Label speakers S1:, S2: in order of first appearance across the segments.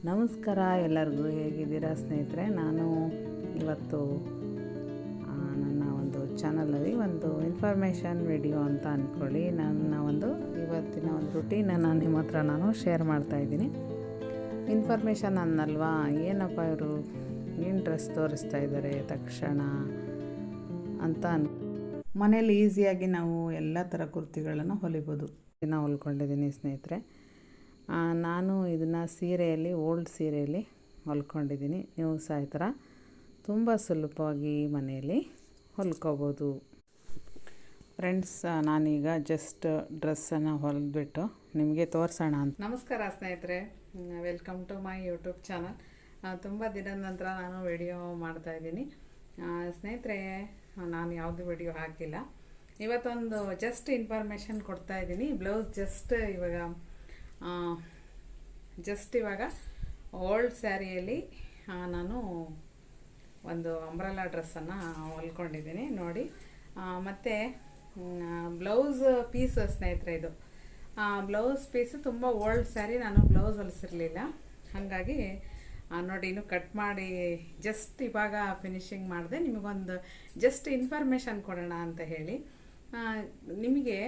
S1: ನಮಸ್ಕಾರ ಎಲ್ಲರಿಗೂ, ಹೇಗಿದ್ದೀರಾ ಸ್ನೇಹಿತರೆ? ನಾನು ಇವತ್ತು ನನ್ನ ಒಂದು ಚಾನಲಲ್ಲಿ ಒಂದು ಇನ್ಫಾರ್ಮೇಷನ್ ವಿಡಿಯೋ ಅಂತ ಅಂದ್ಕೊಳ್ಳಿ, ನನ್ನ ಇವತ್ತಿನ ಒಂದು ರುಟೀನನ್ನು ನಿಮ್ಮ ಹತ್ರ ನಾನು ಶೇರ್ ಮಾಡ್ತಾಯಿದ್ದೀನಿ. ಇನ್ಫಾರ್ಮೇಷನ್ ಅನ್ನಲ್ವಾ, ಏನಪ್ಪ ಇವರು ಏನು ಡ್ರೆಸ್ ತೋರಿಸ್ತಾ ಇದ್ದಾರೆ ತಕ್ಷಣ ಅಂತ ಮನೇಲಿ ಈಸಿಯಾಗಿ ನಾವು ಎಲ್ಲ ಥರ ಕುರ್ತಿಗಳನ್ನು ಹೊಲಿಬೋದು. ನಾನು ಹೊಲ್ಕೊಂಡಿದ್ದೀನಿ ಸ್ನೇಹಿತರೆ. ನಾನು ಇದನ್ನು ಸೀರೆಯಲ್ಲಿ, ಓಲ್ಡ್ ಸೀರೆಯಲ್ಲಿ ಹೊಲ್ಕೊಂಡಿದ್ದೀನಿ. ನೀವು ಸಹ ಈ ಥರ ತುಂಬ ಸುಲಭವಾಗಿ ಮನೆಯಲ್ಲಿ ಹೊಲ್ಕೋಬೋದು. ಫ್ರೆಂಡ್ಸ್, ನಾನೀಗ ಜಸ್ಟ್ ಡ್ರೆಸ್ಸನ್ನು ಹೊಲಿದ್ಬಿಟ್ಟು ನಿಮಗೆ ತೋರಿಸೋಣ ಅಂತ. ನಮಸ್ಕಾರ ಸ್ನೇಹಿತರೆ, welcome to my YouTube channel. ತುಂಬ ದಿನದ ನಂತರ ನಾನು ವಿಡಿಯೋ ಮಾಡ್ತಾಯಿದ್ದೀನಿ ಸ್ನೇಹಿತರೆ. ನಾನು ಯಾವುದು ವಿಡಿಯೋ ಹಾಕಿಲ್ಲ, ಇವತ್ತೊಂದು ಜಸ್ಟ್ ಇನ್ಫಾರ್ಮೇಷನ್ ಕೊಡ್ತಾಯಿದ್ದೀನಿ. ಬ್ಲೌಸ್ ಜಸ್ಟ್ ಇವಾಗ ಓಲ್ಡ್ ಸ್ಯಾರಿಯಲ್ಲಿ ನಾನು ಒಂದು ಅಂಬ್ರೆಲಾ ಡ್ರೆಸ್ಸನ್ನು ಹೊಲ್ಕೊಂಡಿದ್ದೀನಿ ನೋಡಿ. ಮತ್ತು ಬ್ಲೌಸ್ ಪೀಸ್ ಸ್ನೇಹಿತರೆ, ಇದು ಬ್ಲೌಸ್ ಪೀಸು ತುಂಬ ಓಲ್ಡ್ ಸ್ಯಾರಿ, ನಾನು ಬ್ಲೌಸ್ ಹೊಲಿಸಿರಲಿಲ್ಲ. ಹಾಗಾಗಿ ನೋಡಿ, ಇನ್ನು ಕಟ್ ಮಾಡಿ ಜಸ್ಟ್ ಇವಾಗ ಫಿನಿಶಿಂಗ್ ಮಾಡಿದೆ. ನಿಮಗೊಂದು ಜಸ್ಟ್ ಇನ್ಫಾರ್ಮೇಷನ್ ಕೊಡೋಣ ಅಂತ ಹೇಳಿ. ನಿಮಗೆ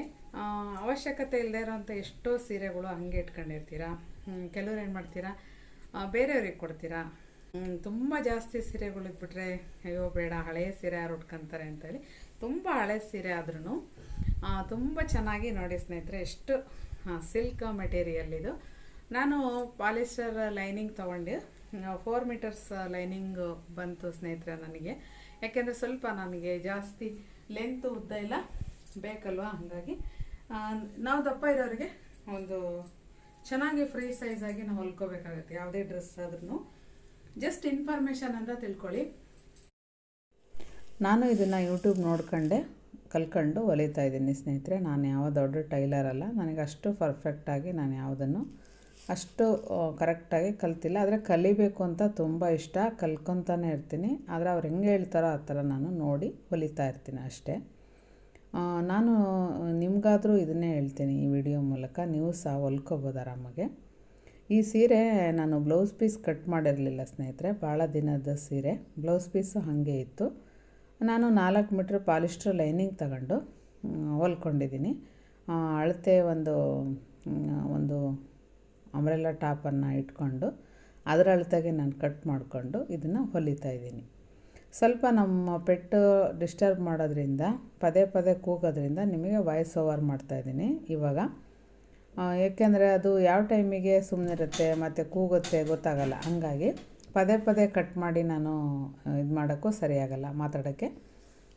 S1: ಅವಶ್ಯಕತೆ ಇಲ್ಲದೆ ಇರೋಂಥ ಎಷ್ಟೋ ಸೀರೆಗಳು ಹಂಗೆ ಇಟ್ಕೊಂಡಿರ್ತೀರ. ಕೆಲವ್ರು ಏನು ಮಾಡ್ತೀರಾ, ಬೇರೆಯವ್ರಿಗೆ ಕೊಡ್ತೀರಾ. ತುಂಬ ಜಾಸ್ತಿ ಸೀರೆಗಳು ಇದ್ಬಿಟ್ರೆ ಅಯ್ಯೋ ಬೇಡ, ಹಳೆಯ ಸೀರೆ ಯಾರು ಉಟ್ಕೊತಾರೆ ಅಂತೇಳಿ ತುಂಬ ಹಳೆ ಸೀರೆ ಆದ್ರೂ ತುಂಬ ಚೆನ್ನಾಗಿ ನೋಡಿ ಸ್ನೇಹಿತರೆ, ಎಷ್ಟು ಸಿಲ್ಕ್ ಮೆಟೀರಿಯಲ್ ಇದು. ನಾನು ಪಾಲಿಸ್ಟರ್ ಲೈನಿಂಗ್ ತೊಗೊಂಡು 4 ಮೀಟರ್ಸ್ ಲೈನಿಂಗ್ ಬಂತು ಸ್ನೇಹಿತರೆ ನನಗೆ. ಯಾಕೆಂದರೆ ಸ್ವಲ್ಪ ನನಗೆ ಜಾಸ್ತಿ ಲೆಂತ್ ಉದ್ದ ಇಲ್ಲ ಬೇಕಲ್ವ, ಹಾಗಾಗಿ ನಾವು ದಪ್ಪ ಇರೋರಿಗೆ ಒಂದು ಚೆನ್ನಾಗಿ ಫ್ರೀ ಸೈಜಾಗಿ ನಾವು ಹೊಲ್ಕೋಬೇಕಾಗುತ್ತೆ ಯಾವುದೇ ಡ್ರೆಸ್ ಆದ್ರೂ. ಜಸ್ಟ್ ಇನ್ಫಾರ್ಮೇಷನ್ ಅಂತ ತಿಳ್ಕೊಳ್ಳಿ. ನಾನು ಇದನ್ನು ಯೂಟ್ಯೂಬ್ ನೋಡ್ಕೊಂಡೆ ಕಲ್ಕೊಂಡು ಹೊಲಿತಾ ಇದ್ದೀನಿ ಸ್ನೇಹಿತರೆ. ನಾನು ಯಾವ ದೊಡ್ಡ ಟೈಲರ್ ಅಲ್ಲ, ನನಗೆ ಅಷ್ಟು ಪರ್ಫೆಕ್ಟಾಗಿ ನಾನು ಯಾವುದನ್ನು ಅಷ್ಟು ಕರೆಕ್ಟಾಗಿ ಕಲ್ತಿಲ್ಲ. ಆದರೆ ಕಲಿಬೇಕು ಅಂತ ತುಂಬ ಇಷ್ಟ, ಕಲ್ಕೊತಾನೆ ಇರ್ತೀನಿ. ಆದರೆ ಅವ್ರು ಹೆಂಗೆ ಹೇಳ್ತಾರೋ ಆ ಥರ ನಾನು ನೋಡಿ ಹೊಲಿತಾ ಇರ್ತೀನಿ ಅಷ್ಟೇ. ನಾನು ನಿಮಗಾದರೂ ಇದನ್ನೇ ಹೇಳ್ತೀನಿ ಈ ವಿಡಿಯೋ ಮೂಲಕ, ನೀವು ಸಹ ಹೊಲ್ಕೋಬೋದು ಆರಾಮಾಗೆ. ಈ ಸೀರೆ ನಾನು ಬ್ಲೌಸ್ ಪೀಸ್ ಕಟ್ ಮಾಡಿರಲಿಲ್ಲ ಸ್ನೇಹಿತರೆ, ಭಾಳ ದಿನದ ಸೀರೆ. ಬ್ಲೌಸ್ ಪೀಸು ಹಾಗೆ ಇತ್ತು. ನಾನು 4 ಮೀಟ್ರ್ ಪಾಲಿಸ್ಟರ್ ಲೈನಿಂಗ್ ತಗೊಂಡು ಹೊಲ್ಕೊಂಡಿದ್ದೀನಿ. ಅಳತೆ ಒಂದು ಅಂಬ್ರೆಲಾ ಟಾಪನ್ನು ಇಟ್ಕೊಂಡು ಅದರ ಅಳತೆಗೆ ನಾನು ಕಟ್ ಮಾಡಿಕೊಂಡು ಇದನ್ನು ಹೊಲಿತಾ ಇದ್ದೀನಿ. ಸ್ವಲ್ಪ ನಮ್ಮ ಪೆಟ್ಟು ಡಿಸ್ಟರ್ಬ್ ಮಾಡೋದ್ರಿಂದ, ಪದೇ ಪದೇ ಕೂಗೋದ್ರಿಂದ ನಿಮಗೆ ವಾಯ್ಸ್ ಓವರ್ ಮಾಡ್ತಾಯಿದ್ದೀನಿ ಇವಾಗ. ಏಕೆಂದರೆ ಅದು ಯಾವ ಟೈಮಿಗೆ ಸುಮ್ಮನಿರುತ್ತೆ ಮತ್ತು ಕೂಗುತ್ತೆ ಗೊತ್ತಾಗಲ್ಲ. ಹಾಗಾಗಿ ಪದೇ ಪದೇ ಕಟ್ ಮಾಡಿ ನಾನು ಇದು ಮಾಡೋಕ್ಕೂ ಸರಿಯಾಗಲ್ಲ ಮಾತಾಡೋಕ್ಕೆ.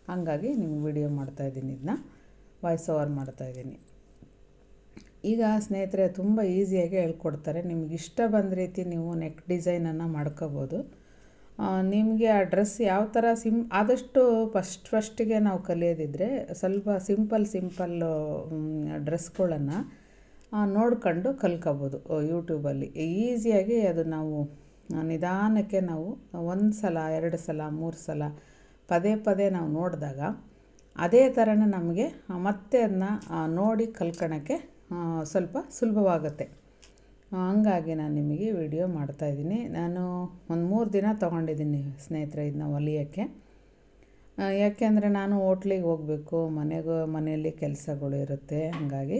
S1: ಹಾಗಾಗಿ ನಿಮ್ಗೆ ವಿಡಿಯೋ ಮಾಡ್ತಾಯಿದ್ದೀನಿ, ಇದನ್ನ ವಾಯ್ಸ್ ಓವರ್ ಮಾಡ್ತಾಯಿದ್ದೀನಿ. ಈಗ ಸ್ನೇಹಿತರೆ ತುಂಬ ಈಸಿಯಾಗಿ ಹೇಳ್ಕೊಡ್ತಾರೆ. ನಿಮ್ಗೆ ಇಷ್ಟ ಬಂದ ರೀತಿ ನೀವು ನೆಕ್ ಡಿಸೈನನ್ನು ಮಾಡ್ಕೋಬೋದು. ನಿಮಗೆ ಆ ಡ್ರೆಸ್ ಯಾವ ಥರ ಆದಷ್ಟು ಫಸ್ಟಿಗೆ ನಾವು ಕಲಿಯೋದಿದ್ದರೆ ಸ್ವಲ್ಪ ಸಿಂಪಲ್ ಡ್ರೆಸ್ಗಳನ್ನು ನೋಡ್ಕೊಂಡು ಕಲ್ಕೋಬೋದು ಯೂಟ್ಯೂಬಲ್ಲಿ ಈಸಿಯಾಗಿ. ಅದು ನಾವು ನಿಧಾನಕ್ಕೆ ನಾವು 1 ಸಲ 2 ಸಲ 3 ಸಲ ಪದೇ ಪದೇ ನಾವು ನೋಡಿದಾಗ ಅದೇ ಥರನೇ ನಮಗೆ ಮತ್ತೆ ಅದನ್ನ ನೋಡಿ ಕಲ್ಕೊಳಕ್ಕೆ ಸ್ವಲ್ಪ ಸುಲಭವಾಗುತ್ತೆ. ಹಂಗಾಗಿ ನಾನು ನಿಮಗೆ ವಿಡಿಯೋ ಮಾಡ್ತಾಯಿದ್ದೀನಿ. ನಾನು ಒಂದು 3 ದಿನ ತೊಗೊಂಡಿದ್ದೀನಿ ಸ್ನೇಹಿತರೆ ಇದನ್ನ ಹೊಲಿಯೋಕ್ಕೆ. ಯಾಕೆಂದರೆ ನಾನು ಹೋಟ್ಲಿಗೆ ಹೋಗಬೇಕು, ಮನೆಯಲ್ಲಿ ಕೆಲಸಗಳು ಇರುತ್ತೆ. ಹಾಗಾಗಿ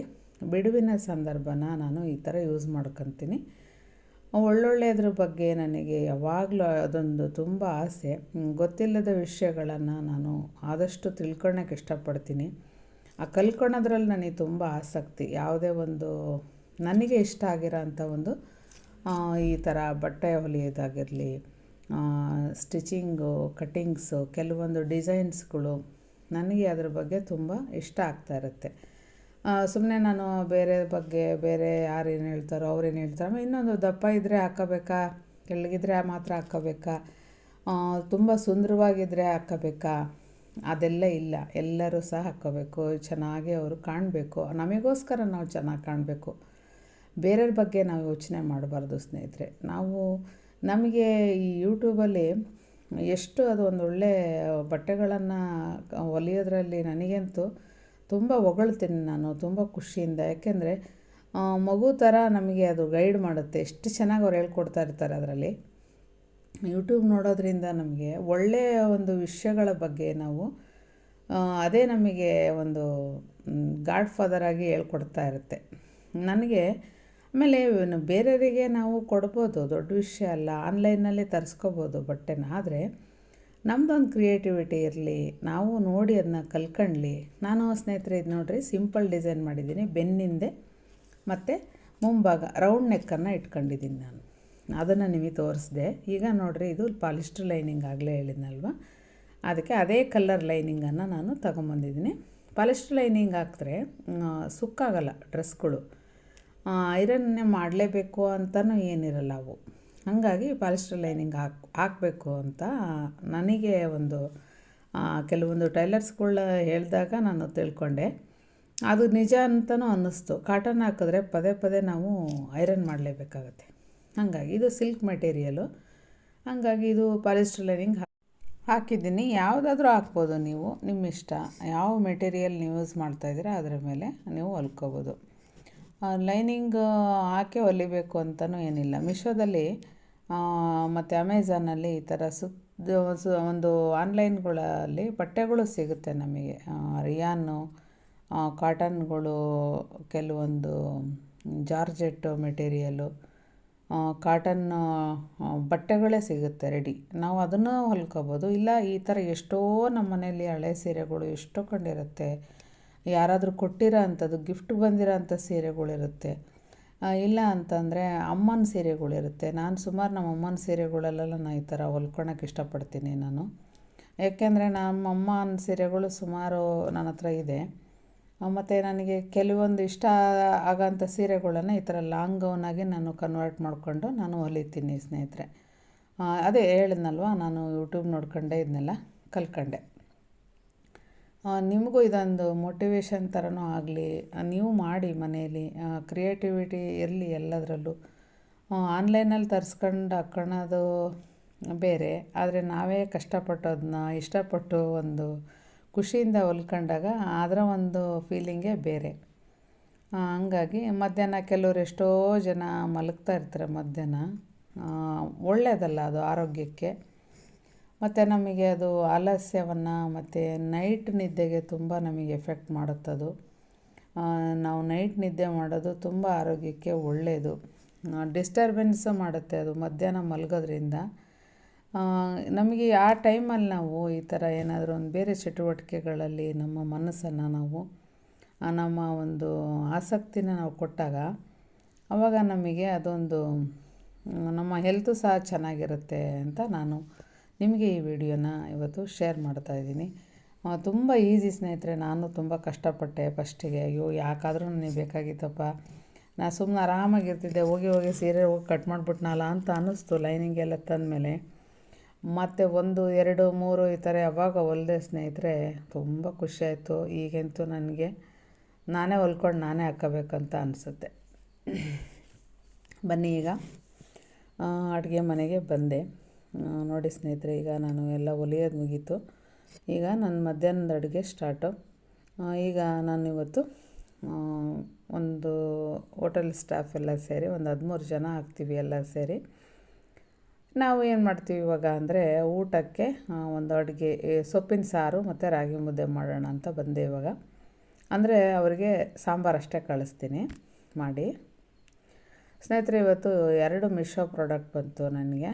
S1: ಬಿಡುವಿನ ಸಂದರ್ಭನ ನಾನು ಈ ಥರ ಯೂಸ್ ಮಾಡ್ಕೊತೀನಿ. ಒಳ್ಳೊಳ್ಳೆಯದ್ರ ಬಗ್ಗೆ ನನಗೆ ಯಾವಾಗಲೂ ಅದೊಂದು ತುಂಬ ಆಸೆ. ಗೊತ್ತಿಲ್ಲದ ವಿಷಯಗಳನ್ನು ನಾನು ಆದಷ್ಟು ತಿಳ್ಕೊಳಕ್ಕೆ ಇಷ್ಟಪಡ್ತೀನಿ. ಆ ಕಲ್ಕೊಳೋದ್ರಲ್ಲಿ ನನಗೆ ತುಂಬ ಆಸಕ್ತಿ. ಯಾವುದೇ ಒಂದು ನನಗೆ ಇಷ್ಟ ಆಗಿರೋ ಅಂಥ ಒಂದು ಈ ಥರ ಬಟ್ಟೆ ಹೊಲಿಯೋದಾಗಿರಲಿ, ಸ್ಟಿಚಿಂಗು, ಕಟ್ಟಿಂಗ್ಸು, ಕೆಲವೊಂದು ಡಿಸೈನ್ಸ್ಗಳು ನನಗೆ ಅದ್ರ ಬಗ್ಗೆ ತುಂಬ ಇಷ್ಟ ಆಗ್ತಾ ಇರುತ್ತೆ. ಸುಮ್ಮನೆ ನಾನು ಬೇರೆ ಯಾರು ಏನು ಹೇಳ್ತಾರೋ ಅವ್ರೇನು ಹೇಳ್ತಾರೋ, ಇನ್ನೊಂದು ದಪ್ಪ ಇದ್ದರೆ ಹಾಕೋಬೇಕಾ, ಕೆಳಗಿದ್ರೆ ಮಾತ್ರ ಹಾಕೋಬೇಕಾ, ತುಂಬ ಸುಂದರವಾಗಿದ್ದರೆ ಹಾಕೋಬೇಕಾ, ಅದೆಲ್ಲ ಇಲ್ಲ. ಎಲ್ಲರೂ ಸಹ ಹಾಕ್ಕೋಬೇಕು, ಚೆನ್ನಾಗಿ ಅವರು ಕಾಣಬೇಕು. ನಮಗೋಸ್ಕರ ನಾವು ಚೆನ್ನಾಗಿ ಕಾಣಬೇಕು, ಬೇರೆಯವ್ರ ಬಗ್ಗೆ ನಾವು ಯೋಚನೆ ಮಾಡಬಾರ್ದು ಸ್ನೇಹಿತರೆ. ನಮಗೆ ಈ ಯೂಟ್ಯೂಬಲ್ಲಿ ಎಷ್ಟು ಅದು ಒಂದು ಒಳ್ಳೆ ಬಟ್ಟೆಗಳನ್ನು ಹೊಲಿಯೋದ್ರಲ್ಲಿ ನನಗಂತೂ ತುಂಬ ಹೊಗಳ್ತೀನಿ ನಾನು, ತುಂಬ ಖುಷಿಯಿಂದ. ಯಾಕೆಂದರೆ ಮಗು ಥರ ನಮಗೆ ಅದು ಗೈಡ್ ಮಾಡುತ್ತೆ. ಎಷ್ಟು ಚೆನ್ನಾಗಿ ಅವ್ರು ಹೇಳ್ಕೊಡ್ತಾ ಇರ್ತಾರೆ ಅದರಲ್ಲಿ. ಯೂಟ್ಯೂಬ್ ನೋಡೋದ್ರಿಂದ ನಮಗೆ ಒಳ್ಳೆಯ ಒಂದು ವಿಷಯಗಳ ಬಗ್ಗೆ ನಾವು ಅದೇ ನಮಗೆ ಒಂದು ಗಾಡ್ ಫಾದರ್ ಆಗಿ ಹೇಳ್ಕೊಡ್ತಾ ಇರುತ್ತೆ ನನಗೆ. ಆಮೇಲೆ ಬೇರೆಯವರಿಗೆ ನಾವು ಕೊಡ್ಬೋದು, ದೊಡ್ಡ ವಿಷಯ ಅಲ್ಲ, ಆನ್ಲೈನಲ್ಲಿ ತರಿಸ್ಕೋಬೋದು ಬಟ್ಟೆನ. ಆದರೆ ನಮ್ಮದೊಂದು ಕ್ರಿಯೇಟಿವಿಟಿ ಇರಲಿ, ನಾವು ನೋಡಿ ಅದನ್ನ ಕಲ್ತ್ಕೊಳ್ಳಿ. ನಾನು ಸ್ನೇಹಿತರೆ ಇದು ನೋಡಿರಿ, ಸಿಂಪಲ್ ಡಿಸೈನ್ ಮಾಡಿದ್ದೀನಿ. ಬೆನ್ನಿಂದೆ ಮತ್ತು ಮುಂಭಾಗ ರೌಂಡ್ ನೆಕ್ಕನ್ನು ಇಟ್ಕೊಂಡಿದ್ದೀನಿ ನಾನು. ಅದನ್ನು ನಿಮಗೆ ತೋರಿಸಿದೆ. ಈಗ ನೋಡಿರಿ, ಇದು ಪಾಲಿಸ್ಟರ್ ಲೈನಿಂಗ್ ಆಗಲೇ ಹೇಳಿದ್ನಲ್ವ, ಅದಕ್ಕೆ ಅದೇ ಕಲರ್ ಲೈನಿಂಗನ್ನು ನಾನು ತಗೊಂಬಂದಿದ್ದೀನಿ. ಪಾಲಿಸ್ಟರ್ ಲೈನಿಂಗ್ ಹಾಕಿದ್ರೆ ಸುಕ್ಕಾಗಲ್ಲ ಡ್ರೆಸ್ಗಳು, ಐರನ್ನೇ ಮಾಡಲೇಬೇಕು ಅಂತಲೂ ಏನಿರಲ್ಲ ಅವು. ಹಾಗಾಗಿ ಪಾಲಿಸ್ಟರ್ ಲೈನಿಂಗ್ ಹಾಕಬೇಕು ಅಂತ ನನಗೆ ಒಂದು ಕೆಲವೊಂದು ಟೈಲರ್ಸ್ಗಳ ಹೇಳಿದಾಗ ನಾನು ತಿಳ್ಕೊಂಡೆ. ಅದು ನಿಜ ಅಂತಲೂ ಅನ್ನಿಸ್ತು. ಕಾಟನ್ ಹಾಕಿದ್ರೆ ಪದೇ ಪದೇ ನಾವು ಐರನ್ ಮಾಡಲೇಬೇಕಾಗತ್ತೆ. ಹಾಗಾಗಿ ಇದು ಸಿಲ್ಕ್ ಮೆಟೀರಿಯಲು, ಹಾಗಾಗಿ ಇದು ಪಾಲಿಸ್ಟರ್ ಲೈನಿಂಗ್ ಹಾಕಿದ್ದೀನಿ. ಯಾವುದಾದ್ರೂ ಹಾಕ್ಬೋದು ನೀವು, ನಿಮ್ಮ ಇಷ್ಟ. ಯಾವ ಮೆಟೀರಿಯಲ್ ನೀವು ಯೂಸ್ ಮಾಡ್ತಾಯಿದ್ದೀರಾ ಅದರ ಮೇಲೆ ನೀವು ಹೊಲ್ಕೋಬೋದು. ಲೈನಿಂಗ್ ಹಾಕಿ ಹೊಲಿಬೇಕು ಅಂತಲೂ ಏನಿಲ್ಲ. ಮೀಶೋದಲ್ಲಿ ಮತ್ತು ಅಮೆಝಾನಲ್ಲಿ ಈ ಥರ ಒಂದು ಆನ್ಲೈನ್ಗಳಲ್ಲಿ ಬಟ್ಟೆಗಳು ಸಿಗುತ್ತೆ ನಮಗೆ. ರಿಯಾನು, ಕಾಟನ್ಗಳು, ಕೆಲವೊಂದು ಜಾರ್ಜೆಟ್ಟು ಮೆಟೀರಿಯಲು, ಕಾಟನ್ ಬಟ್ಟೆಗಳೇ ಸಿಗುತ್ತೆ ರೆಡಿ. ನಾವು ಅದನ್ನು ಹೊಲ್ಕೋಬೋದು. ಇಲ್ಲ ಈ ಥರ ಎಷ್ಟೋ ನಮ್ಮ ಮನೇಲಿ ಹಳೆ ಸೀರೆಗಳು ಎಷ್ಟೋ ಕಂಡಿರುತ್ತೆ. ಯಾರಾದರೂ ಕೊಟ್ಟಿರೋ ಅಂಥದ್ದು, ಗಿಫ್ಟ್ ಬಂದಿರೋ ಅಂಥ ಸೀರೆಗಳಿರುತ್ತೆ. ಇಲ್ಲ ಅಂತಂದರೆ ಅಮ್ಮನ ಸೀರೆಗಳಿರುತ್ತೆ. ನಾನು ಸುಮಾರು ನಮ್ಮ ಅಮ್ಮನ ಸೀರೆಗಳಲ್ಲೆಲ್ಲ ನಾನು ಈ ಥರ ಹೊಲ್ಕೊಳಕ್ಕೆ ಇಷ್ಟಪಡ್ತೀನಿ ನಾನು. ಯಾಕೆಂದರೆ ನಮ್ಮ ಅಮ್ಮನ ಸೀರೆಗಳು ಸುಮಾರು ನನ್ನ ಹತ್ರ ಇದೆ. ಮತ್ತು ನನಗೆ ಕೆಲವೊಂದು ಇಷ್ಟ ಆಗೋಂಥ ಸೀರೆಗಳನ್ನು ಈ ಥರ ಲಾಂಗ್ ಗೌನಾಗಿ ನಾನು ಕನ್ವರ್ಟ್ ಮಾಡಿಕೊಂಡು ನಾನು ಹೊಲಿತೀನಿ ಸ್ನೇಹಿತರೆ. ಅದೇ ಹೇಳಿದ್ನಲ್ವ, ನಾನು ಯೂಟ್ಯೂಬ್ ನೋಡ್ಕೊಂಡೆ ಇದನ್ನೆಲ್ಲ ಕಲ್ತ್ಕೊಂಡೆ. ನಿಮಗೂ ಇದೊಂದು ಮೋಟಿವೇಶನ್ ಥರನೂ ಆಗಲಿ, ನೀವು ಮಾಡಿ ಮನೆಯಲ್ಲಿ. ಕ್ರಿಯೇಟಿವಿಟಿ ಇರಲಿ ಎಲ್ಲದರಲ್ಲೂ. ಆನ್ಲೈನಲ್ಲಿ ತರಿಸ್ಕೊಂಡು ಹಾಕ್ಕೊಳ್ಳೋದು ಬೇರೆ, ಆದರೆ ನಾವೇ ಕಷ್ಟಪಟ್ಟೋದನ್ನ ಇಷ್ಟಪಟ್ಟು ಒಂದು ಖುಷಿಯಿಂದ ಹೊಲ್ಕೊಂಡಾಗ ಅದರ ಒಂದು ಫೀಲಿಂಗೇ ಬೇರೆ. ಹಂಗಾಗಿ ಮಧ್ಯಾಹ್ನ ಕೆಲವರು ಎಷ್ಟೋ ಜನ ಮಲಗ್ತಾ ಇರ್ತಾರೆ ಮಧ್ಯಾಹ್ನ. ಒಳ್ಳೆಯದಲ್ಲ ಅದು ಆರೋಗ್ಯಕ್ಕೆ. ಮತ್ತು ನಮಗೆ ಅದು ಆಲಸ್ಯವನ್ನು ಮತ್ತು ನೈಟ್ ನಿದ್ದೆಗೆ ತುಂಬ ನಮಗೆ ಎಫೆಕ್ಟ್ ಮಾಡುತ್ತದು. ನಾವು ನೈಟ್ ನಿದ್ದೆ ಮಾಡೋದು ತುಂಬ ಆರೋಗ್ಯಕ್ಕೆ ಒಳ್ಳೆಯದು. ಡಿಸ್ಟರ್ಬೆನ್ಸು ಮಾಡುತ್ತೆ ಅದು ಮಧ್ಯಾಹ್ನ ಮಲಗೋದ್ರಿಂದ. ನಮಗೆ ಆ ಟೈಮಲ್ಲಿ ನಾವು ಈ ಥರ ಏನಾದರೂ ಒಂದು ಬೇರೆ ಚಟುವಟಿಕೆಗಳಲ್ಲಿ ನಮ್ಮ ಮನಸ್ಸನ್ನು ನಾವು ನಮ್ಮ ಒಂದು ಆಸಕ್ತಿನ ನಾವು ಕೊಟ್ಟಾಗ ಆವಾಗ ನಮಗೆ ಅದೊಂದು ನಮ್ಮ ಹೆಲ್ತು ಸಹ ಚೆನ್ನಾಗಿರುತ್ತೆ ಅಂತ ನಾನು ನಿಮಗೆ ಈ ವಿಡಿಯೋನ ಇವತ್ತು ಶೇರ್ ಮಾಡ್ತಾಯಿದ್ದೀನಿ. ತುಂಬ ಈಸಿ ಸ್ನೇಹಿತರೆ. ನಾನು ತುಂಬ ಕಷ್ಟಪಟ್ಟೆ ಫಸ್ಟಿಗೆ. ಅಯ್ಯೋ ಯಾಕಾದರೂ ನನಗೆ ಬೇಕಾಗಿತ್ತಪ್ಪ, ನಾನು ಸುಮ್ಮನೆ ಆರಾಮಾಗಿರ್ತಿದ್ದೆ, ಹೋಗಿ ಸೀರೆ ಕಟ್ ಮಾಡಿಬಿಟ್ನಲ್ಲ ಅಂತ ಅನ್ನಿಸ್ತು ಲೈನಿಂಗ್ ಎಲ್ಲ ತಂದಮೇಲೆ. ಮತ್ತು 1, 2, 3 ಈ ಥರ ಯಾವಾಗ ಹೊಲಿದೆ ಸ್ನೇಹಿತರೆ ತುಂಬ ಖುಷಿಯಾಯಿತು. ಈಗಂತೂ ನನಗೆ ನಾನೇ ಹೊಲ್ಕೊಂಡು ನಾನೇ ಹಾಕ್ಕೋಬೇಕಂತ ಅನಿಸುತ್ತೆ. ಬನ್ನಿ ಈಗ ಅಡುಗೆ ಮನೆಗೆ ಬಂದೆ. ನೋಡಿ ಸ್ನೇಹಿತರೆ, ಈಗ ನಾನು ಎಲ್ಲ ಹೊಲಿಯೋದು ಮುಗೀತು. ಈಗ ನನ್ನ ಮಧ್ಯಾಹ್ನದ ಅಡುಗೆ ಸ್ಟಾರ್ಟು. ಈಗ ನಾನು ಇವತ್ತು ಒಂದು ಹೋಟೆಲ್ ಸ್ಟಾಫ್ ಎಲ್ಲ ಸೇರಿ ಒಂದು 13 ಜನ ಆಗ್ತೀವಿ ಎಲ್ಲ ಸೇರಿ. ನಾವು ಏನು ಮಾಡ್ತೀವಿ ಇವಾಗ ಅಂದರೆ ಊಟಕ್ಕೆ ಒಂದು ಅಡುಗೆ ಸೊಪ್ಪಿನ ಸಾರು ಮತ್ತು ರಾಗಿ ಮುದ್ದೆ ಮಾಡೋಣ ಅಂತ ಬಂದೆ ಇವಾಗ. ಅಂದರೆ ಅವರಿಗೆ ಸಾಂಬಾರು ಅಷ್ಟೇ ಕಳಿಸ್ತೀನಿ ಮಾಡಿ. ಸ್ನೇಹಿತರೆ, ಇವತ್ತು 2 ಮಿಶೋ ಪ್ರಾಡಕ್ಟ್ ಬಂತು ನನಗೆ.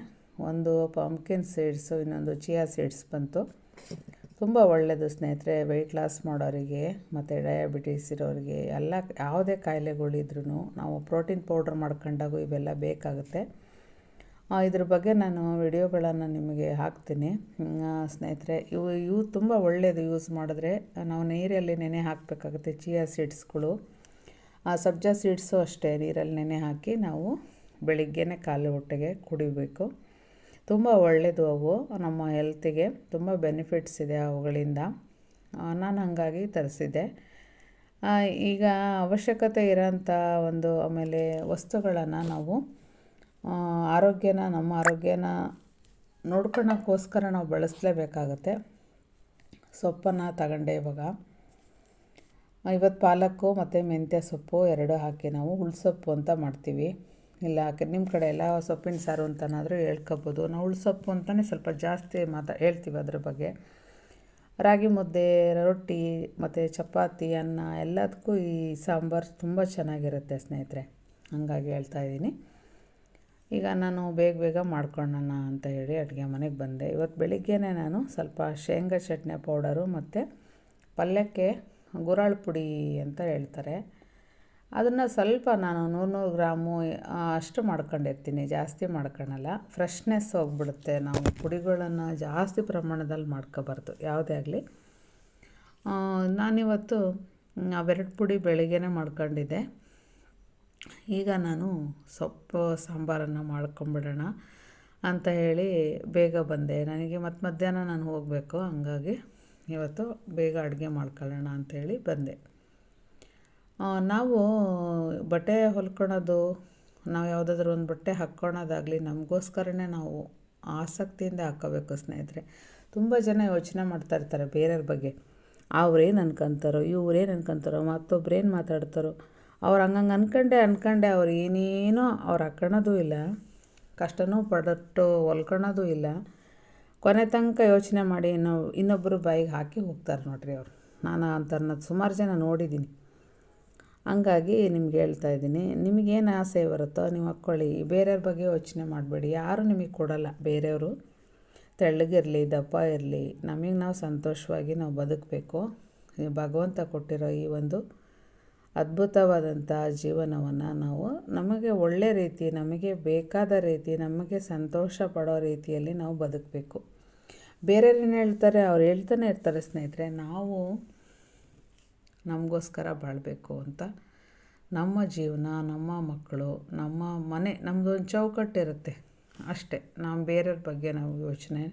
S1: ಒಂದು ಪಂಪ್ಕಿನ್ ಸೀಡ್ಸು, ಇನ್ನೊಂದು ಚಿಯಾ ಸೀಡ್ಸ್ ಬಂತು. ತುಂಬ ಒಳ್ಳೆಯದು ಸ್ನೇಹಿತರೆ. ವೆಯ್ಟ್ ಲಾಸ್ ಮಾಡೋರಿಗೆ ಮತ್ತು ಡಯಾಬಿಟೀಸ್ ಇರೋರಿಗೆ ಎಲ್ಲ ಯಾವುದೇ ಕಾಯಿಲೆಗಳಿದ್ರೂ ನಾವು ಪ್ರೋಟೀನ್ ಪೌಡ್ರ್ ಮಾಡ್ಕೊಂಡಾಗೂ ಇವೆಲ್ಲ ಬೇಕಾಗುತ್ತೆ. ಇದ್ರ ಬಗ್ಗೆ ನಾನು ವಿಡಿಯೋಗಳನ್ನು ನಿಮಗೆ ಹಾಕ್ತೀನಿ ಸ್ನೇಹಿತರೆ. ಇವು ತುಂಬ ಒಳ್ಳೆಯದು ಯೂಸ್ ಮಾಡಿದ್ರೆ. ನಾವು ನೀರಲ್ಲಿ ನೆನೆ ಹಾಕಬೇಕಾಗುತ್ತೆ ಚಿಯಾ ಸೀಡ್ಸ್ಗಳು. ಸಬ್ಜಾ ಸೀಡ್ಸು ಅಷ್ಟೇ ನೀರಲ್ಲಿ ನೆನೆ ಹಾಕಿ ನಾವು ಬೆಳಿಗ್ಗೆನೇ ಖಾಲಿ ಹೊಟ್ಟೆಗೆ ಕುಡಿಬೇಕು. ತುಂಬ ಒಳ್ಳೆಯದು ಅವು, ನಮ್ಮ ಹೆಲ್ತಿಗೆ ತುಂಬ ಬೆನಿಫಿಟ್ಸ್ ಇದೆ ಅವುಗಳಿಂದ. ನಾನು ಹಾಗಾಗಿ ತರಿಸಿದ್ದೆ. ಈಗ ಅವಶ್ಯಕತೆ ಇರೋಂಥ ಆಮೇಲೆ ವಸ್ತುಗಳನ್ನು ನಾವು ನಮ್ಮ ಆರೋಗ್ಯನ ನೋಡ್ಕೊಳ್ಳೋಕ್ಕೋಸ್ಕರ ನಾವು ಬಳಸಲೇಬೇಕಾಗತ್ತೆ. ಸೊಪ್ಪನ್ನು ತಗೊಂಡೆ ಇವಾಗ. ಇವತ್ತು ಪಾಲಕ್ಕು ಮತ್ತು ಮೆಂತ್ಯ ಸೊಪ್ಪು ಎರಡೂ ಹಾಕಿ ನಾವು ಹುಳ್ಸೊಪ್ಪು ಅಂತ ಮಾಡ್ತೀವಿ. ಇಲ್ಲ ನಿಮ್ಮ ಕಡೆ ಎಲ್ಲ ಸೊಪ್ಪಿನ ಸಾರು ಅಂತನಾದರೂ ಹೇಳ್ಕೊಬೋದು. ನಾವು ಹುಳ್ಸೊಪ್ಪು ಅಂತಲೇ ಸ್ವಲ್ಪ ಜಾಸ್ತಿ ಹೇಳ್ತೀವಿ ಅದ್ರ ಬಗ್ಗೆ. ರಾಗಿ ಮುದ್ದೆ, ರೊಟ್ಟಿ ಮತ್ತು ಚಪಾತಿ, ಅನ್ನ ಎಲ್ಲದಕ್ಕೂ ಈ ಸಾಂಬಾರು ತುಂಬ ಚೆನ್ನಾಗಿರುತ್ತೆ ಸ್ನೇಹಿತರೆ. ಹಾಗಾಗಿ ಹೇಳ್ತಾಯಿದ್ದೀನಿ. ಈಗ ನಾನು ಬೇಗ ಬೇಗ ಮಾಡ್ಕೊಳ್ಳೋಣ ಅಂತ ಹೇಳಿ ಅಡುಗೆ ಮನೆಗೆ ಬಂದೆ. ಇವತ್ತು ಬೆಳಿಗ್ಗೆನೇ ನಾನು ಸ್ವಲ್ಪ ಶೇಂಗಾ ಚಟ್ನಿ ಪೌಡರು ಮತ್ತು ಪಲ್ಯಕ್ಕೆ ಗುರಾಳ್ ಪುಡಿ ಅಂತ ಹೇಳ್ತಾರೆ, ಅದನ್ನು ಸ್ವಲ್ಪ ನಾನು 100 ಗ್ರಾಮು ಅಷ್ಟು ಮಾಡ್ಕೊಂಡಿರ್ತೀನಿ, ಜಾಸ್ತಿ ಮಾಡ್ಕೊಳಲ್ಲ. ಫ್ರೆಶ್ನೆಸ್ ಹೋಗ್ಬಿಡುತ್ತೆ. ನಾವು ಪುಡಿಗಳನ್ನು ಜಾಸ್ತಿ ಪ್ರಮಾಣದಲ್ಲಿ ಮಾಡ್ಕೋಬಾರ್ದು ಯಾವುದೇ ಆಗಲಿ. ನಾನಿವತ್ತು ಅವೆರಡು ಪುಡಿ ಬೆಳಿಗ್ಗೆನೇ ಮಾಡ್ಕೊಂಡಿದ್ದೆ. ಈಗ ನಾನು ಸೊಪ್ಪು ಸಾಂಬಾರನ್ನು ಮಾಡ್ಕೊಂಬಿಡೋಣ ಅಂತ ಹೇಳಿ ಬೇಗ ಬಂದೆ. ನನಗೆ ಮತ್ತು ಮಧ್ಯಾಹ್ನ ನಾನು ಹೋಗಬೇಕು, ಹಂಗಾಗಿ ಇವತ್ತು ಬೇಗ ಅಡುಗೆ ಮಾಡ್ಕೊಳ್ಳೋಣ ಅಂಥೇಳಿ ಬಂದೆ. ನಾವು ಬಟ್ಟೆ ಹೊಲ್ಕೊಳೋದು, ನಾವು ಯಾವುದಾದ್ರೂ ಒಂದು ಬಟ್ಟೆ ಹಾಕ್ಕೊಳೋದಾಗಲಿ ನಮಗೋಸ್ಕರನೇ ನಾವು ಆಸಕ್ತಿಯಿಂದ ಹಾಕ್ಕೋಬೇಕು ಸ್ನೇಹಿತರೆ. ತುಂಬ ಜನ ಯೋಚನೆ ಮಾಡ್ತಾಯಿರ್ತಾರೆ ಬೇರೆಯವ್ರ ಬಗ್ಗೆ, ಅವ್ರೇನು ಅನ್ಕೊಂತಾರೋ, ಇವ್ರೇನು ಅನ್ಕೊಂತಾರೋ, ಮತ್ತೊಬ್ರೇನು ಮಾತಾಡ್ತಾರೋ, ಅವ್ರು ಹಂಗಂಗೆ ಅನ್ಕೊಂಡೆ ಅವ್ರು ಏನೇನೋ ಅವ್ರು ಹಾಕ್ಕೊಳೋದು ಇಲ್ಲ, ಕಷ್ಟನೂ ಪಡಟ್ಟು ಹೊಲ್ಕೊಳೋದು ಇಲ್ಲ. ಕೊನೆ ತನಕ ಯೋಚನೆ ಮಾಡಿ ನಾವು ಇನ್ನೊಬ್ಬರು ಬಾಯಿಗೆ ಹಾಕಿ ಹೋಗ್ತಾರೆ ನೋಡ್ರಿ ಅವರು. ನಾನು ಅಂಥವ್ರನ್ನ ಸುಮಾರು ಜನ ನೋಡಿದ್ದೀನಿ. ಹಂಗಾಗಿ ನಿಮ್ಗೆ ಹೇಳ್ತಾಯಿದ್ದೀನಿ, ನಿಮಗೇನು ಆಸೆ ಬರುತ್ತೋ ನೀವು ಹಾಕ್ಕೊಳ್ಳಿ. ಬೇರೆಯವ್ರ ಬಗ್ಗೆ ಯೋಚನೆ ಮಾಡಬೇಡಿ. ಯಾರೂ ನಿಮಗೆ ಕೊಡೋಲ್ಲ. ಬೇರೆಯವರು ತೆಳ್ಳಗಿರಲಿ ದಪ್ಪ ಇರಲಿ, ನಮಗೆ ನಾವು ಸಂತೋಷವಾಗಿ ನಾವು ಬದುಕಬೇಕು. ಭಗವಂತ ಕೊಟ್ಟಿರೋ ಈ ಒಂದು ಅದ್ಭುತವಾದಂಥ ಜೀವನವನ್ನು ನಾವು ನಮಗೆ ಒಳ್ಳೆ ರೀತಿ, ನಮಗೆ ಬೇಕಾದ ರೀತಿ, ನಮಗೆ ಸಂತೋಷ ಪಡೋ ರೀತಿಯಲ್ಲಿ ನಾವು ಬದುಕಬೇಕು. ಬೇರೆಯವ್ರೇನು ಹೇಳ್ತಾರೆ, ಅವ್ರು ಹೇಳ್ತಾನೆ ಇರ್ತಾರೆ ಸ್ನೇಹಿತರೆ. ನಾವು ನಮಗೋಸ್ಕರ ಬಾಳಬೇಕು ಅಂತ ನಮ್ಮ ಜೀವನ, ನಮ್ಮ ಮಕ್ಕಳು, ನಮ್ಮ ಮನೆ, ನಮ್ಮದೊಂದು ಚೌಕಟ್ಟಿರುತ್ತೆ ಅಷ್ಟೇ. ನಾವು ಬೇರೆಯವ್ರ ಬಗ್ಗೆ ನಾವು ಯೋಚನೆ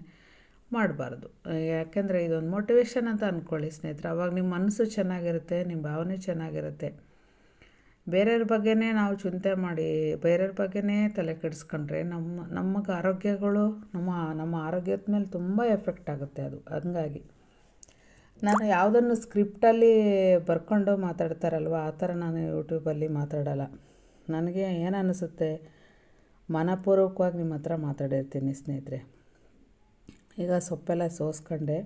S1: ಮಾಡಬಾರ್ದು. ಯಾಕೆಂದರೆ ಇದೊಂದು ಮೋಟಿವೇಶನ್ ಅಂತ ಅಂದ್ಕೊಳ್ಳಿ ಸ್ನೇಹಿತರೆ. ಅವಾಗ ನಿಮ್ಮ ಮನಸ್ಸು ಚೆನ್ನಾಗಿರುತ್ತೆ, ನಿಮ್ಮ ಭಾವನೆ ಚೆನ್ನಾಗಿರುತ್ತೆ. ಬೇರೆಯವ್ರ ಬಗ್ಗೆನೇ ನಾವು ಚಿಂತೆ ಮಾಡಿ ಬೇರೆಯವ್ರ ಬಗ್ಗೆನೇ ತಲೆ ಕೆಡಿಸ್ಕೊಂಡ್ರೆ ನಮಗೆ ಆರೋಗ್ಯಗಳು ನಮ್ಮ ಆರೋಗ್ಯದ ಮೇಲೆ ತುಂಬ ಎಫೆಕ್ಟ್ ಆಗುತ್ತೆ ಅದು. ಹಂಗಾಗಿ ನಾನು ಯಾವುದನ್ನು ಸ್ಕ್ರಿಪ್ಟಲ್ಲಿ ಬರ್ಕೊಂಡು ಮಾತಾಡ್ತಾರಲ್ವ ಆ ಥರ ನಾನು ಯೂಟ್ಯೂಬಲ್ಲಿ ಮಾತಾಡೋಲ್ಲ. ನನಗೆ ಏನು ಅನ್ನಿಸುತ್ತೆ ಮನಪೂರ್ವಕವಾಗಿ ನಿಮ್ಮ ಹತ್ರ ಮಾತಾಡಿರ್ತೀನಿ ಸ್ನೇಹಿತರೆ. ಈಗ ಸೊಪ್ಪೆಲ್ಲ ಸೋಸ್ಕೊಂಡೆ.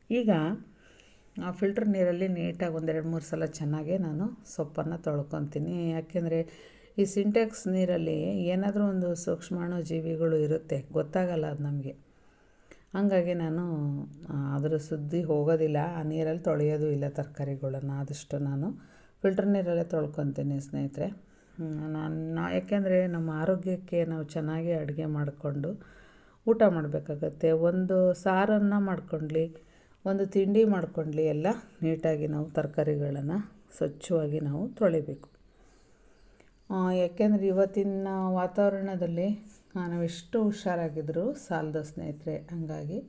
S1: ಈಗ ಆ ಫಿಲ್ಟ್ರ್ ನೀರಲ್ಲಿ ನೀಟಾಗಿ 1-2-3 ಸಲ ಚೆನ್ನಾಗಿ ನಾನು ಸೊಪ್ಪನ್ನು ತೊಳ್ಕೊತೀನಿ. ಯಾಕೆಂದರೆ ಈ ಸಿಂಟೆಕ್ಸ್ ನೀರಲ್ಲಿ ಏನಾದರೂ ಒಂದು ಸೂಕ್ಷ್ಮಾಣು ಜೀವಿಗಳು ಇರುತ್ತೆ, ಗೊತ್ತಾಗಲ್ಲ ಅದು ನಮಗೆ. ಹಾಗಾಗಿ ನಾನು ಅದರ ಸುದ್ದಿ ಹೋಗೋದಿಲ್ಲ, ಆ ನೀರಲ್ಲಿ ತೊಳೆಯೋದು ಇಲ್ಲ ತರಕಾರಿಗಳನ್ನು. ಆದಷ್ಟು ನಾನು ಫಿಲ್ಟ್ರ್ ನೀರಲ್ಲೇ ತೊಳ್ಕೊತೀನಿ ಸ್ನೇಹಿತರೆ. ಯಾಕೆಂದರೆ ನಮ್ಮ ಆರೋಗ್ಯಕ್ಕೆ ನಾವು ಚೆನ್ನಾಗಿ ಅಡುಗೆ ಮಾಡಿಕೊಂಡು ಊಟ ಮಾಡಬೇಕಾಗತ್ತೆ. ಒಂದು ಸಾರನ್ನು ಮಾಡ್ಕೊಳ್ಳಿ, ಒಂದು ತಿಂಡಿ ಮಾಡ್ಕೊಳ್ಳಿ, ಎಲ್ಲ ನೀಟಾಗಿ ನಾವು ತರಕಾರಿಗಳನ್ನು ಸ್ವಚ್ಛವಾಗಿ ನಾವು ತೊಳಿಬೇಕು. ಯಾಕೆಂದರೆ ಇವತ್ತಿನ ವಾತಾವರಣದಲ್ಲಿ ನಾವೆಷ್ಟು ಹುಷಾರಾಗಿದ್ದರೂ ಸಾಲದು ಸ್ನೇಹಿತರೆ. ಹಾಗಾಗಿ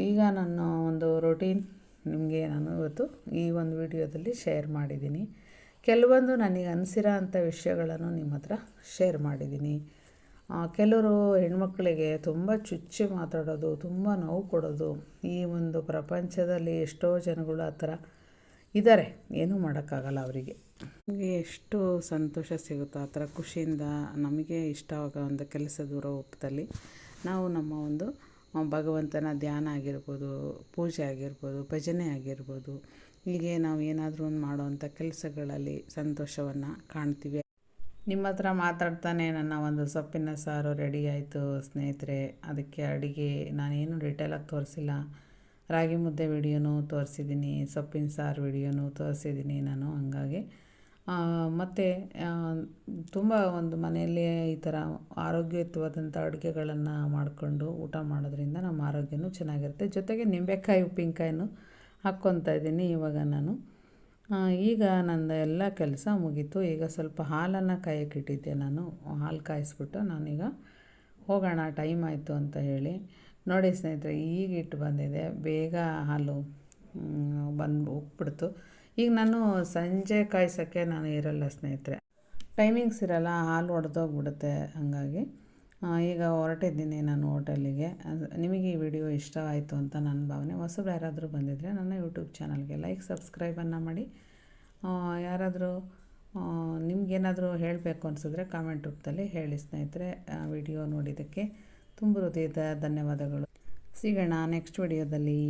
S1: ಈಗ ನನ್ನ ಒಂದು ರೊಟೀನ್ ನಿಮಗೆ ನಾನು ಇವತ್ತು ಈ ಒಂದು ವಿಡಿಯೋದಲ್ಲಿ ಶೇರ್ ಮಾಡಿದ್ದೀನಿ. ಕೆಲವೊಂದು ನನಗೆ ಅನಿಸಿರೋ ಅಂಥ ವಿಷಯಗಳನ್ನು ನಿಮ್ಮ ಹತ್ರ ಶೇರ್ ಮಾಡಿದ್ದೀನಿ. ಕೆಲವರು ಹೆಣ್ಮಕ್ಳಿಗೆ ತುಂಬ ಚುಚ್ಚಿ ಮಾತಾಡೋದು, ತುಂಬ ನೋವು ಕೊಡೋದು, ಈ ಒಂದು ಪ್ರಪಂಚದಲ್ಲಿ ಎಷ್ಟೋ ಜನಗಳು ಆ ಥರ ಇದ್ದಾರೆ. ಏನೂ ಮಾಡೋಕ್ಕಾಗಲ್ಲ ಅವರಿಗೆ. ನಮಗೆ ಎಷ್ಟು ಸಂತೋಷ ಸಿಗುತ್ತೋ ಆ ಥರ ಖುಷಿಯಿಂದ ನಮಗೆ ಇಷ್ಟ ಆಗೋ ಒಂದು ಕೆಲಸದ ರೂಪದಲ್ಲಿ ನಾವು ನಮ್ಮ ಒಂದು ಭಗವಂತನ ಧ್ಯಾನ ಆಗಿರ್ಬೋದು, ಪೂಜೆ ಆಗಿರ್ಬೋದು, ಭಜನೆ ಆಗಿರ್ಬೋದು, ಹೀಗೆ ನಾವು ಏನಾದರೂ ಒಂದು ಮಾಡೋವಂಥ ಕೆಲಸಗಳಲ್ಲಿ ಸಂತೋಷವನ್ನು ಕಾಣ್ತೀವಿ. ನಿಮ್ಮ ಹತ್ರ ಮಾತಾಡ್ತಾನೆ ನನ್ನ ಒಂದು ಸೊಪ್ಪಿನ ಸಾರು ರೆಡಿ ಆಯಿತು ಸ್ನೇಹಿತರೆ. ಅದಕ್ಕೆ ಅಡುಗೆ ನಾನೇನು ಡೀಟೇಲಾಗಿ ತೋರಿಸಿಲ್ಲ. ರಾಗಿ ಮುದ್ದೆ ವಿಡಿಯೋನೂ ತೋರಿಸಿದ್ದೀನಿ, ಸೊಪ್ಪಿನ ಸಾರು ವಿಡಿಯೋನೂ ತೋರಿಸಿದ್ದೀನಿ ನಾನು. ಹಂಗಾಗಿ ಮತ್ತು ತುಂಬ ಒಂದು ಮನೆಯಲ್ಲಿ ಈ ಥರ ಆರೋಗ್ಯಯುತವಾದಂಥ ಅಡುಗೆಗಳನ್ನು ಮಾಡಿಕೊಂಡು ಊಟ ಮಾಡೋದ್ರಿಂದ ನಮ್ಮ ಆರೋಗ್ಯನೂ ಚೆನ್ನಾಗಿರುತ್ತೆ. ಜೊತೆಗೆ ನಿಂಬೆಕಾಯಿ ಉಪ್ಪಿನಕಾಯಿನೂ ಹಾಕ್ಕೊತಾ ಇದ್ದೀನಿ ಇವಾಗ ನಾನು. ಈಗ ನಂದು ಎಲ್ಲ ಕೆಲಸ ಮುಗೀತು. ಈಗ ಸ್ವಲ್ಪ ಹಾಲನ್ನು ಕಾಯಕ್ಕಿಟ್ಟಿದ್ದೆ ನಾನು. ಹಾಲು ಕಾಯಿಸ್ಬಿಟ್ಟು ನಾನೀಗ ಹೋಗೋಣ, ಟೈಮ್ ಆಯಿತು ಅಂತ ಹೇಳಿ. ನೋಡಿ ಸ್ನೇಹಿತರೆ, ಈಗ ಇಟ್ಟು ಬಂದಿದೆ, ಬೇಗ ಹಾಲು ಹೋಗ್ಬಿಡ್ತು. ಈಗ ನಾನು ಸಂಜೆ ಕಾಯಿಸೋಕ್ಕೆ ನಾನು ಇರಲ್ಲ ಸ್ನೇಹಿತರೆ, ಟೈಮಿಂಗ್ಸ್ ಇರಲ್ಲ, ಹಾಲು ಒಡೆದೋಗ್ಬಿಡುತ್ತೆ. ಹಾಗಾಗಿ ಈಗ ಹೊರಟಿದ್ದೀನಿ ನಾನು ಹೋಟೆಲಿಗೆ. ನಿಮಗೆ ಈ ವಿಡಿಯೋ ಇಷ್ಟವಾಯಿತು ಅಂತ ನನ್ನ ಭಾವನೆ. ಹೊಸಬ್ರು ಯಾರಾದರೂ ಬಂದಿದ್ದರೆ ನನ್ನ ಯೂಟ್ಯೂಬ್ ಚಾನಲ್ಗೆ ಲೈಕ್ ಸಬ್ಸ್ಕ್ರೈಬನ್ನು ಮಾಡಿ. ಯಾರಾದರೂ ನಿಮಗೇನಾದರೂ ಹೇಳಬೇಕು ಅನಿಸಿದ್ರೆ ಕಾಮೆಂಟ್ ರೂಪದಲ್ಲಿ ಹೇಳಿ ಸ್ನೇಹಿತರೆ. ವಿಡಿಯೋ ನೋಡಿದ್ದಕ್ಕೆ ತುಂಬ ಹೃದಯದ ಧನ್ಯವಾದಗಳು. ಸಿಗೋಣ ನೆಕ್ಸ್ಟ್ ವಿಡಿಯೋದಲ್ಲಿ.